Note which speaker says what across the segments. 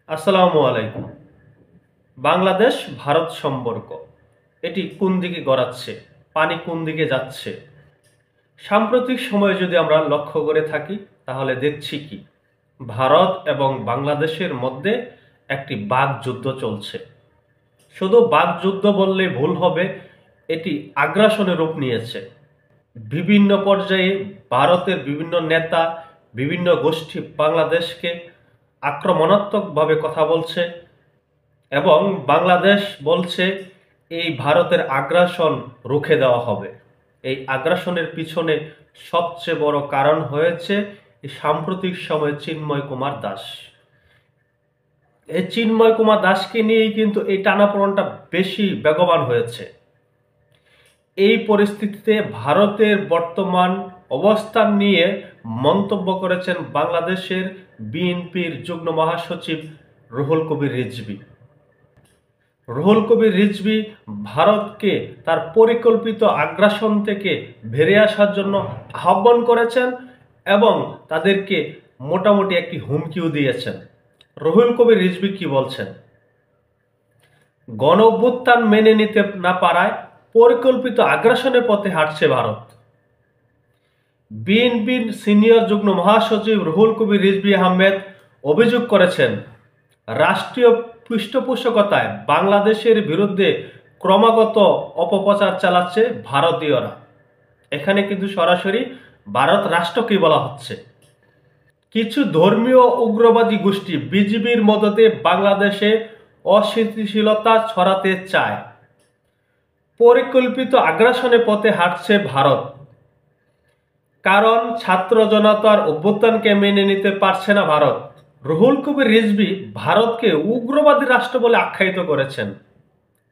Speaker 1: আসসালামু আলাইকুম। বাংলাদেশ ভারত সম্পর্ক এটি কোন দিকে গড়াচ্ছে, পানি কোন দিকে যাচ্ছে? সাম্প্রতিক সময়ে যদি আমরা লক্ষ্য করে থাকি তাহলে দেখছি কি ভারত এবং বাংলাদেশের মধ্যে একটি বাকযুদ্ধ চলছে। শুধু বাকযুদ্ধ বললে ভুল হবে, এটি আগ্রাসনের রূপ নিয়েছে। বিভিন্ন পর্যায়ে ভারতের বিভিন্ন নেতা, বিভিন্ন গোষ্ঠী বাংলাদেশকে আক্রমণাত্মকভাবে কথা বলছে এবং বাংলাদেশ বলছে এই ভারতের আগ্রাসন রুখে দেওয়া হবে। এই আগ্রাসনের পিছনে সবচেয়ে বড় কারণ হয়েছে এই সাম্প্রতিক সময়ে চিন্ময় কুমার দাস। এই চিন্ময় কুমার দাসকে নিয়েই কিন্তু এই টানাপোড়েনটা বেশি বেগবান হয়েছে। এই পরিস্থিতিতে ভারতের বর্তমান অবস্থান নিয়ে মন্তব্য করেছেন বাংলাদেশের বিএনপির যুগ্ম মহাসচিব রুহুল কবির রিজভী। রুহুল কবির রিজভী ভারতকে তার পরিকল্পিত আগ্রাসন থেকে বেরিয়ে আসার জন্য আহ্বান করেছেন এবং তাদেরকে মোটামুটি একটি হুমকিও দিয়েছেন। রুহুল কবির রিজভী কি বলছেন? গণ অভ্যুত্থান মেনে নিতে না পারায় পরিকল্পিত আগ্রাসনের পথে হাঁটছে ভারত। বিএনপির সিনিয়র যুগ্ম মহাসচিব রুহুল কবির রিজভী আহমেদ অভিযোগ করেছেন, রাষ্ট্রীয় পৃষ্ঠপোষকতায় বাংলাদেশের বিরুদ্ধে ক্রমাগত অপপ্রচার চালাচ্ছে ভারতীয়রা। এখানে কিন্তু সরাসরি ভারত রাষ্ট্রকেই বলা হচ্ছে। কিছু ধর্মীয় উগ্রবাদী গোষ্ঠী বিজিবির মদতে বাংলাদেশে অস্থিতিশীলতা ছড়াতে চায়। পরিকল্পিত আগ্রাসনের পথে হাঁটছে ভারত, কারণ ছাত্র জনতার অভ্যুত্থানকে মেনে নিতে পারছে না ভারত। রুহুল কবির রিজভী ভারতকে উগ্রবাদী রাষ্ট্র বলে আখ্যায়িত করেছেন।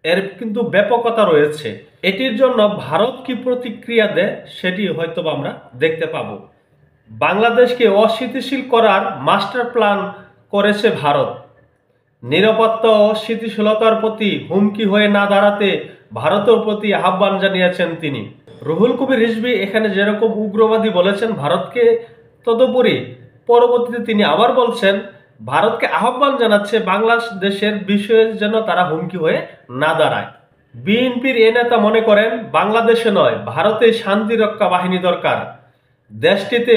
Speaker 1: এর কিন্তু ব্যাপকতা রয়েছে। এটির জন্য ভারত কি প্রতিক্রিয়া দেয় সেটি হয়তো আমরা দেখতে পাব। বাংলাদেশকে অস্থিতিশীল করার মাস্টার প্ল্যান করেছে ভারত। নিরাপত্তা ও স্থিতিশীলতার প্রতি হুমকি হয়ে না দাঁড়াতে ভারতের প্রতি আহ্বান জানিয়েছেন তিনি। রুহুল কবির রিজভী এখানে যেরকম উগ্রবাদী বলেছেন ভারতকে, তদুপরি পরবর্তীতে তিনি আবার বলছেন ভারতকে আহ্বান জানাচ্ছে বাংলাদেশের বিষয়ে যেন তারা হুমকি হয়ে না দাঁড়ায়। বিএনপির এ নেতা মনে করেন বাংলাদেশে নয়, ভারতে শান্তিরক্ষা বাহিনী দরকার। দেশটিতে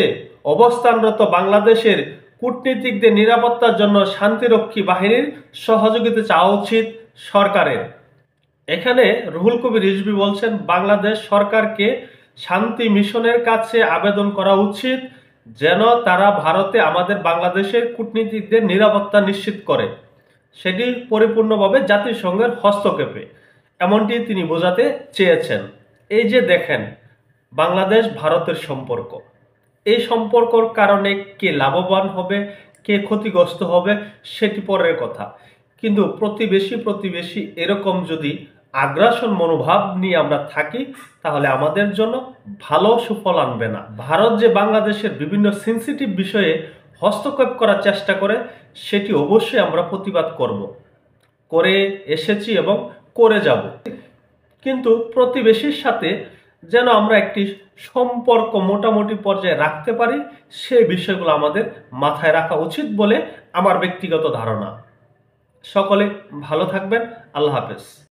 Speaker 1: অবস্থানরত বাংলাদেশের কূটনীতিকদের নিরাপত্তার জন্য শান্তিরক্ষী বাহিনীর সহযোগিতা চাওয়া উচিত সরকারের। এখানে রুহুল কবির রিজভী বলছেন বাংলাদেশ সরকারকে শান্তি মিশনের কাছে আবেদন করা উচিত যেন তারা ভারতে আমাদের বাংলাদেশের কূটনীতিকদের নিরাপত্তা নিশ্চিত করে, সেটি পরিপূর্ণভাবে জাতিসংঘের হস্তক্ষেপে, এমনটি তিনি বোঝাতে চেয়েছেন। এই যে দেখেন বাংলাদেশ ভারতের সম্পর্ক, এই সম্পর্কর কারণে কে লাভবান হবে, কে ক্ষতিগ্রস্ত হবে সেটি পরের কথা, কিন্তু প্রতিবেশী এরকম যদি আগ্রাসন মনোভাব নিয়ে আমরা থাকি তাহলে আমাদের জন্য ভালো সুফল আনবে না। ভারত যে বাংলাদেশের বিভিন্ন সেন্সিটিভ বিষয়ে হস্তক্ষেপ করার চেষ্টা করে সেটি অবশ্যই আমরা প্রতিবাদ করে এসেছি এবং করে যাব, কিন্তু প্রতিবেশীর সাথে যেন আমরা একটি সম্পর্ক মোটামুটি পর্যায়ে রাখতে পারি সেই বিষয়গুলো আমাদের মাথায় রাখা উচিত বলে আমার ব্যক্তিগত ধারণা। সকলে ভালো থাকবেন। আল্লাহ হাফেজ।